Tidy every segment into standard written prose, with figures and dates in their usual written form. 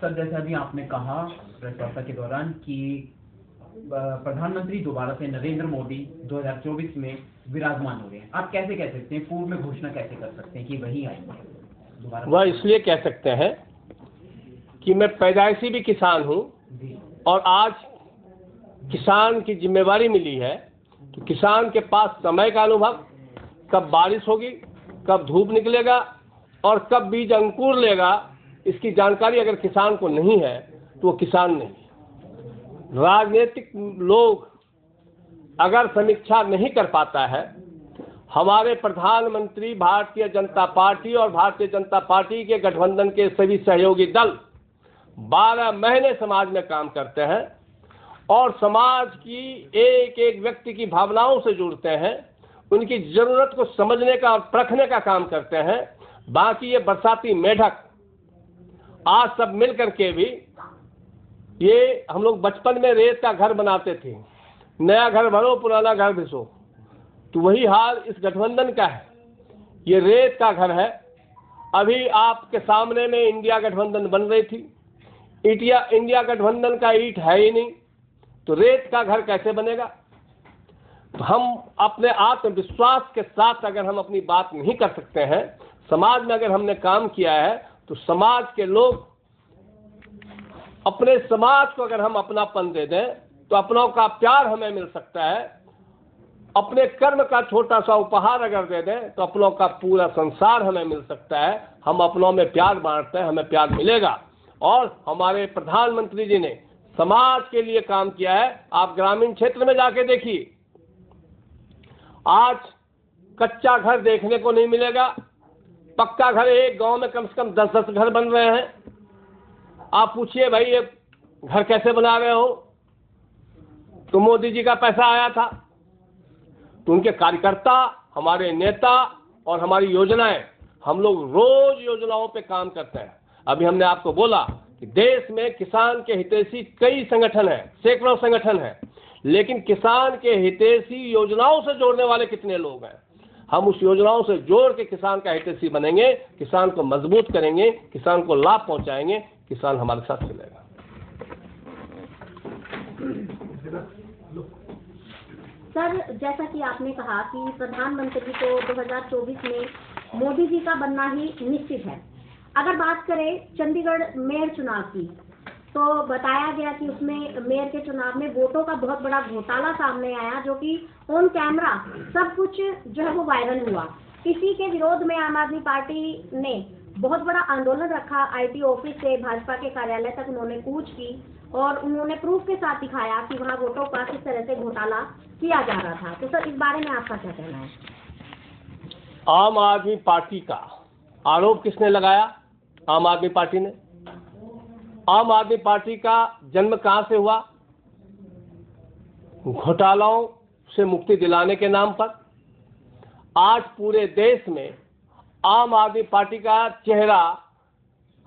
Sir, जैसा अभी आपने कहा प्रेस वार्ता के दौरान कि प्रधानमंत्री दोबारा से नरेंद्र मोदी 2024 में विराजमान हो रहे हैं, आप कैसे कह सकते हैं, पूर्व में घोषणा कैसे कर सकते हैं कि वही आएंगे दोबारा? वह इसलिए कह सकते हैं कि मैं पैदाइशी भी किसान हूँ और आज किसान की जिम्मेवारी मिली है तो किसान के पास समय का अनुभव, कब बारिश होगी, कब धूप निकलेगा और कब बीज अंकुर लेगा, इसकी जानकारी अगर किसान को नहीं है तो वो किसान नहीं। राजनीतिक लोग अगर समीक्षा नहीं कर पाता है, हमारे प्रधानमंत्री भारतीय जनता पार्टी और भारतीय जनता पार्टी के गठबंधन के सभी सहयोगी दल 12 महीने समाज में काम करते हैं और समाज की एक एक व्यक्ति की भावनाओं से जुड़ते हैं, उनकी ज़रूरत को समझने का और परखने का काम करते हैं। बाकी ये बरसाती मेढक आज सब मिल करके भी, ये हम लोग बचपन में रेत का घर बनाते थे, नया घर भरो पुराना घर भिसो, तो वही हाल इस गठबंधन का है। ये रेत का घर है। अभी आपके सामने में इंडिया गठबंधन बन रही थी, इंडिया गठबंधन का ईंट है ही नहीं, तो रेत का घर कैसे बनेगा? तो हम अपने आत्मविश्वास के साथ अगर हम अपनी बात नहीं कर सकते हैं, समाज में अगर हमने काम किया है तो समाज के लोग, अपने समाज को अगर हम अपनापन दे दें तो अपनों का प्यार हमें मिल सकता है। अपने कर्म का छोटा सा उपहार अगर दे दें तो अपनों का पूरा संसार हमें मिल सकता है। हम अपनों में प्यार बांटते हैं, हमें प्यार मिलेगा। और हमारे प्रधानमंत्री जी ने समाज के लिए काम किया है। आप ग्रामीण क्षेत्र में जाके देखिए, आज कच्चा घर देखने को नहीं मिलेगा, पक्का घर एक गांव में कम से कम 10-10 घर बन रहे हैं। आप पूछिए भाई ये घर कैसे बना रहे हो, तो मोदी जी का पैसा आया था। तो उनके कार्यकर्ता, हमारे नेता और हमारी योजनाएं, हम लोग रोज योजनाओं पे काम करते हैं। अभी हमने आपको बोला कि देश में किसान के हितैषी कई संगठन हैं, सैकड़ों संगठन हैं, लेकिन किसान के हितैषी योजनाओं से जोड़ने वाले कितने लोग हैं? हम उस योजनाओं से जोड़ के किसान का हितैषी बनेंगे, किसान को मजबूत करेंगे, किसान को लाभ पहुंचाएंगे, किसान हमारे साथ चलेगा। सर, जैसा कि आपने कहा कि प्रधानमंत्री को 2024 में मोदी जी का बनना ही निश्चित है। अगर बात करें चंडीगढ़ मेयर चुनाव की, तो बताया गया कि उसमें मेयर के चुनाव में वोटों का बहुत बड़ा घोटाला सामने आया, जो कि ऑन कैमरा सब कुछ जो है वो वायरल हुआ। इसी के विरोध में आम आदमी पार्टी ने बहुत बड़ा आंदोलन रखा। आईटी ऑफिस से भाजपा के कार्यालय तक उन्होंने कूच की और उन्होंने प्रूफ के साथ दिखाया कि वहाँ वोटों का किस तरह से घोटाला किया जा रहा था। तो सर, इस बारे में आपका क्या कहना है? आम आदमी पार्टी का आरोप किसने लगाया? आम आदमी पार्टी ने। आम आदमी पार्टी का जन्म कहाँ से हुआ? घोटालों से मुक्ति दिलाने के नाम पर। आज पूरे देश में आम आदमी पार्टी का चेहरा,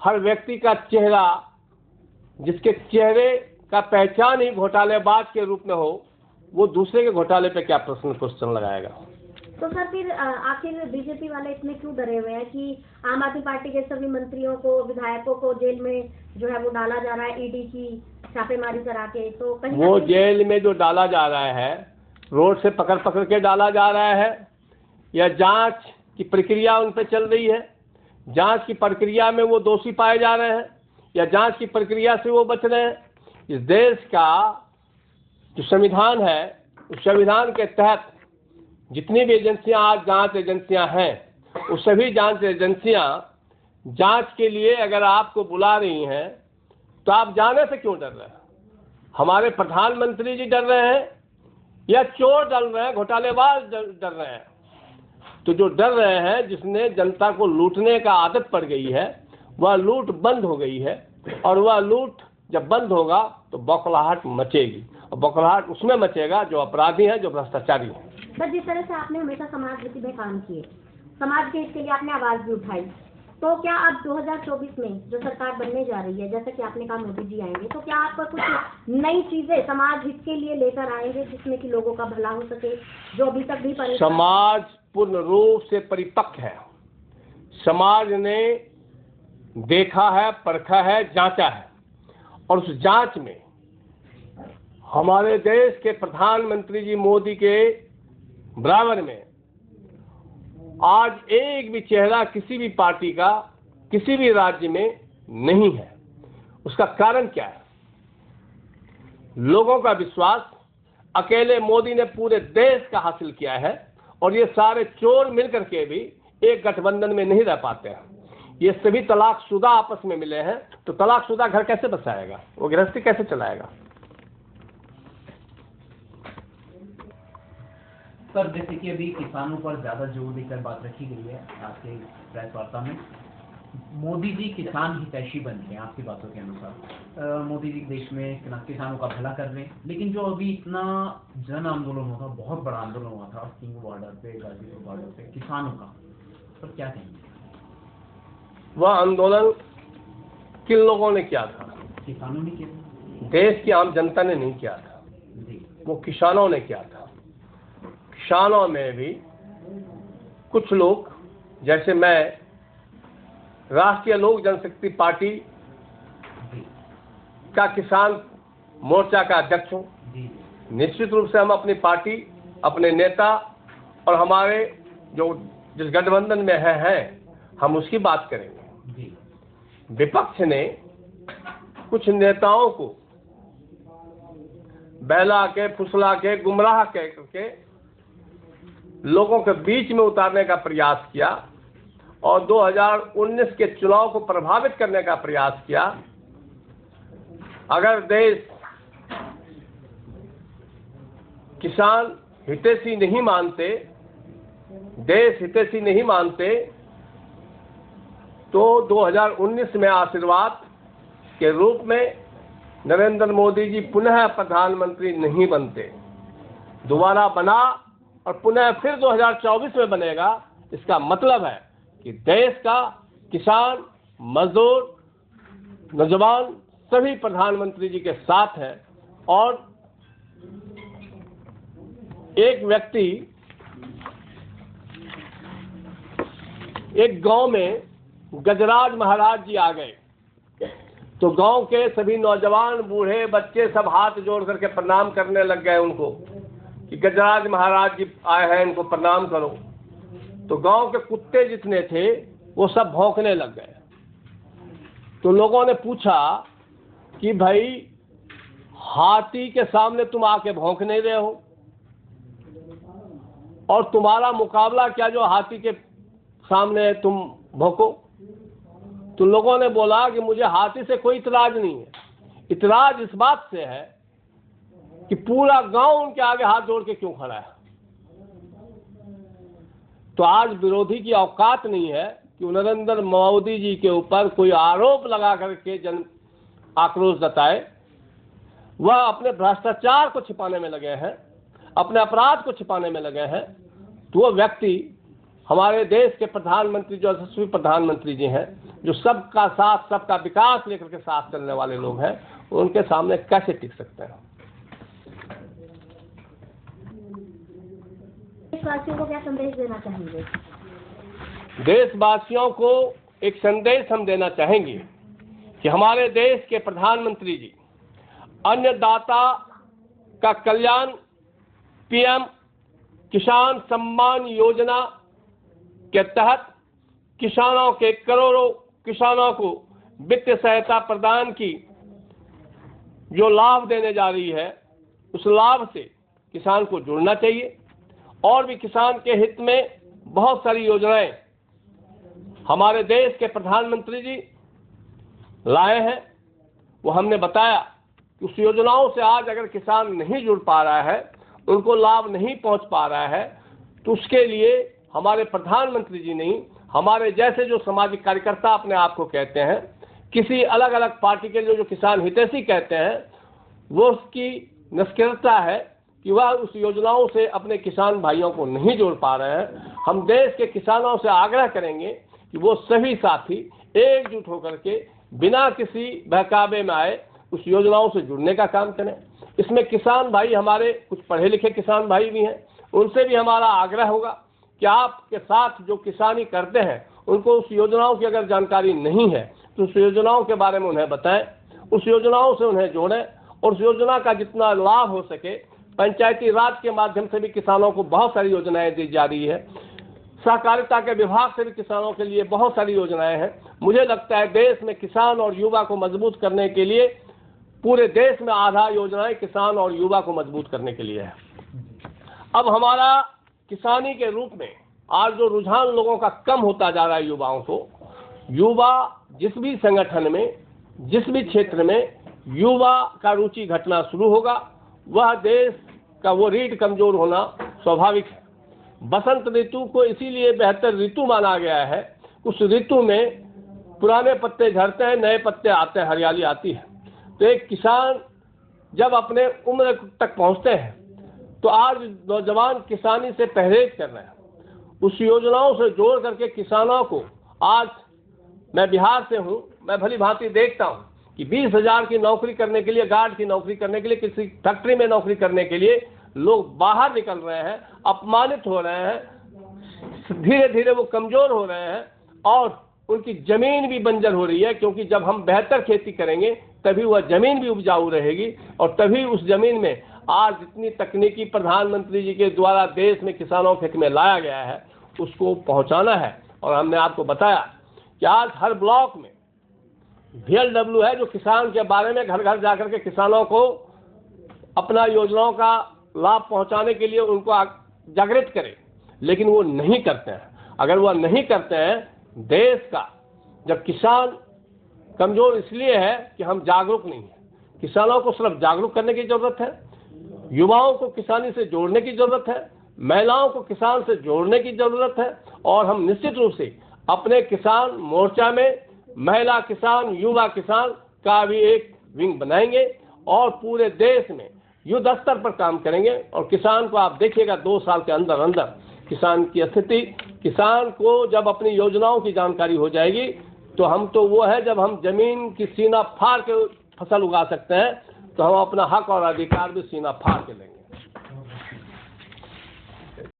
हर व्यक्ति का चेहरा, जिसके चेहरे का पहचान ही घोटालेबाज के रूप में हो, वो दूसरे के घोटाले पे क्या क्वेश्चन लगाएगा? तो सर, फिर आखिर बीजेपी वाले इसमें क्यों डरे हुए हैं कि आम आदमी पार्टी के सभी मंत्रियों को, विधायकों को जेल में जो है वो डाला जा रहा है ईडी की छापेमारी करा के? तो कहीं वो जेल में जो डाला जा रहा है, रोड से पकड़ के डाला जा रहा है या जांच की प्रक्रिया उन पर चल रही है? जांच की प्रक्रिया में वो दोषी पाए जा रहे हैं या जांच की प्रक्रिया से वो बच रहे हैं? इस देश का जो संविधान है, उस संविधान के तहत जितनी भी एजेंसियां आज जांच एजेंसियां हैं, वो सभी जांच एजेंसियां जांच के लिए अगर आपको बुला रही हैं तो आप जाने से क्यों डर रहे हैं? हमारे प्रधानमंत्री जी डर रहे हैं या चोर डर रहे हैं, घोटालेबाज डर रहे हैं? तो जो डर रहे हैं, जिसने जनता को लूटने का आदत पड़ गई है, वह लूट बंद हो गई है और वह लूट जब बंद होगा तो बौखलाहट मचेगी और बौखलाहट उसमें मचेगा जो अपराधी हैं, जो भ्रष्टाचारी हैं। सर, जिस तरह से आपने हमेशा समाज हित में काम किए, समाज के हित के लिए आपने आवाज भी उठाई, तो क्या आप 2024 में जो सरकार बनने जा रही है, जैसा कि आपने कहा मोदी जी आएंगे, तो क्या आप कुछ नई चीजें समाज हित के लिए लेकर आएंगे जिसमें कि लोगों का भला हो सके, जो अभी तक भी परेशान? समाज पूर्ण रूप से परिपक्व है। समाज ने देखा है, परखा है, जांचा है, और उस जांच में हमारे देश के प्रधानमंत्री जी मोदी के बराबर में आज एक भी चेहरा किसी भी पार्टी का किसी भी राज्य में नहीं है। उसका कारण क्या है? लोगों का विश्वास अकेले मोदी ने पूरे देश का हासिल किया है, और ये सारे चोर मिलकर के भी एक गठबंधन में नहीं रह पाते हैं। ये सभी तलाकशुदा आपस में मिले हैं, तो तलाकशुदा घर कैसे बसाएगा? वो गृहस्थी कैसे चलाएगा? सर, जैसे कि अभी किसानों पर ज्यादा जोर देकर बात रखी गई है आज के प्रेस वार्ता में, मोदी जी किसान हितैषी बन गए आपकी बातों के अनुसार। मोदी जी देश में किसानों का भला कर रहे हैं, लेकिन जो अभी इतना जन आंदोलन हुआ था, बहुत बड़ा आंदोलन हुआ था सिंह बॉर्डर पे, गाजीपुर बॉर्डर पे किसानों का, तो क्या कहेंगे? वह आंदोलन किन लोगों ने किया था? किसानों ने किया, देश की आम जनता ने नहीं किया था जी, वो किसानों ने किया था। किसानों में भी कुछ लोग, जैसे मैं राष्ट्रीय लोक जनशक्ति पार्टी का किसान मोर्चा का अध्यक्ष हूँ। निश्चित रूप से हम अपनी पार्टी, अपने नेता और हमारे जो जिस गठबंधन में हैं हम उसकी बात करेंगे। विपक्ष ने कुछ नेताओं को बहला के, फुसला के, गुमराह करके लोगों के बीच में उतारने का प्रयास किया और 2019 के चुनाव को प्रभावित करने का प्रयास किया। अगर देश किसान हितैषी नहीं मानते, देश हितैषी नहीं मानते, तो 2019 में आशीर्वाद के रूप में नरेंद्र मोदी जी पुनः प्रधानमंत्री नहीं बनते। दोबारा बना और पुनः फिर 2024 में बनेगा। इसका मतलब है कि देश का किसान, मजदूर, नौजवान सभी प्रधानमंत्री जी के साथ हैं। और एक व्यक्ति एक गांव में गजराज महाराज जी आ गए, तो गांव के सभी नौजवान, बूढ़े, बच्चे सब हाथ जोड़ करके प्रणाम करने लग गए उनको कि गजराज महाराज जी आए हैं, इनको प्रणाम करो। तो गांव के कुत्ते जितने थे वो सब भौंकने लग गए। तो लोगों ने पूछा कि भाई हाथी के सामने तुम आके भौंक नहीं रहे हो, और तुम्हारा मुकाबला क्या जो हाथी के सामने तुम भौंको? तो लोगों ने बोला कि मुझे हाथी से कोई इतराज नहीं है, इतराज इस बात से है कि पूरा गांव उनके आगे हाथ जोड़ के क्यों खड़ा है। तो आज विरोधी की औकात नहीं है कि नरेंद्र मोदी जी के ऊपर कोई आरोप लगा करके जन आक्रोश जताए। वह अपने भ्रष्टाचार को छिपाने में लगे हैं, अपने अपराध को छिपाने में लगे हैं। तो वह व्यक्ति हमारे देश के प्रधानमंत्री, जो यशस्वी प्रधानमंत्री जी हैं, जो सबका साथ, सबका विकास लेकर के साथ चलने वाले लोग हैं, उनके सामने कैसे टिक सकते हैं? देशवासियों को क्या संदेश देना चाहेंगे? देशवासियों को एक संदेश हम देना चाहेंगे कि हमारे देश के प्रधानमंत्री जी अन्नदाता का कल्याण, पीएम किसान सम्मान योजना के तहत किसानों के करोड़ों किसानों को वित्तीय सहायता प्रदान की जो लाभ देने जा रही है, उस लाभ से किसान को जुड़ना चाहिए। और भी किसान के हित में बहुत सारी योजनाएं हमारे देश के प्रधानमंत्री जी लाए हैं। वो हमने बताया कि उस योजनाओं से आज अगर किसान नहीं जुड़ पा रहा है, उनको लाभ नहीं पहुंच पा रहा है, तो उसके लिए हमारे प्रधानमंत्री जी नहीं, हमारे जैसे जो सामाजिक कार्यकर्ता अपने आप को कहते हैं, किसी अलग अलग पार्टी के जो किसान हितैषी कहते हैं, वो उसकी निष्क्रियता है कि वह उस योजनाओं से अपने किसान भाइयों को नहीं जोड़ पा रहे हैं। हम देश के किसानों से आग्रह करेंगे कि वो सभी साथी एकजुट होकर के बिना किसी बहकावे में आए उस योजनाओं से जुड़ने का काम करें। इसमें किसान भाई, हमारे कुछ पढ़े लिखे किसान भाई भी हैं, उनसे भी हमारा आग्रह होगा कि आपके साथ जो किसानी करते हैं, उनको उस योजनाओं की अगर जानकारी नहीं है तो उस योजनाओं के बारे में उन्हें बताएं, उस योजनाओं से उन्हें जोड़ें और उस योजना का जितना लाभ हो सके, पंचायती राज के माध्यम से भी किसानों को बहुत सारी योजनाएं दी जा रही है, सहकारिता के विभाग से भी किसानों के लिए बहुत सारी योजनाएं हैं। मुझे लगता है देश में किसान और युवा को मजबूत करने के लिए पूरे देश में आधा योजनाएं किसान और युवा को मजबूत करने के लिए है। अब हमारा किसानी के रूप में आज जो रुझान लोगों का कम होता जा रहा है युवाओं को, युवा जिस भी संगठन में, जिस भी क्षेत्र में युवा का रुचि घटना शुरू होगा, वह देश का वो रीढ़ कमजोर होना स्वाभाविक है। बसंत ऋतु को इसीलिए बेहतर ऋतु माना गया है, उस ऋतु में पुराने पत्ते झड़ते हैं, नए पत्ते आते हैं, हरियाली आती है। तो एक किसान जब अपने उम्र तक पहुंचते हैं तो आज नौजवान किसानी से परहेज कर रहे हैं, उस योजनाओं से जोड़ करके किसानों को, आज मैं बिहार से हूं, मैं भली भांति देखता हूं कि 20,000 की नौकरी करने के लिए, गार्ड की नौकरी करने के लिए, किसी फैक्ट्री में नौकरी करने के लिए लोग बाहर निकल रहे हैं, अपमानित हो रहे हैं, धीरे धीरे वो कमजोर हो रहे हैं और उनकी जमीन भी बंजर हो रही है, क्योंकि जब हम बेहतर खेती करेंगे तभी वह जमीन भी उपजाऊ रहेगी और तभी उस जमीन में आज जितनी तकनीकी प्रधानमंत्री जी के द्वारा देश में किसानों के हित में लाया गया है उसको पहुंचाना है। और हमने आपको बताया कि आज हर ब्लॉक में VLW है जो किसान के बारे में घर घर जाकर के किसानों को अपना योजनाओं का लाभ पहुंचाने के लिए उनको जागृत करे, लेकिन वो नहीं करते हैं। अगर वह नहीं करते हैं, देश का जब किसान कमजोर इसलिए है कि हम जागरूक नहीं हैं। किसानों को सिर्फ जागरूक करने की जरूरत है, युवाओं को किसानी से जोड़ने की जरूरत है, महिलाओं को किसान से जोड़ने की जरूरत है और हम निश्चित रूप से अपने किसान मोर्चा में महिला किसान, युवा किसान का भी एक विंग बनाएंगे और पूरे देश में युद्ध स्तर पर काम करेंगे। और किसान को आप देखिएगा 2 साल के अंदर अंदर किसान की स्थिति, किसान को जब अपनी योजनाओं की जानकारी हो जाएगी तो हम तो वो है, जब हम जमीन की सीना फाड़ के फसल उगा सकते हैं तो हम अपना हक और अधिकार भी सीना फाड़ के लेंगे।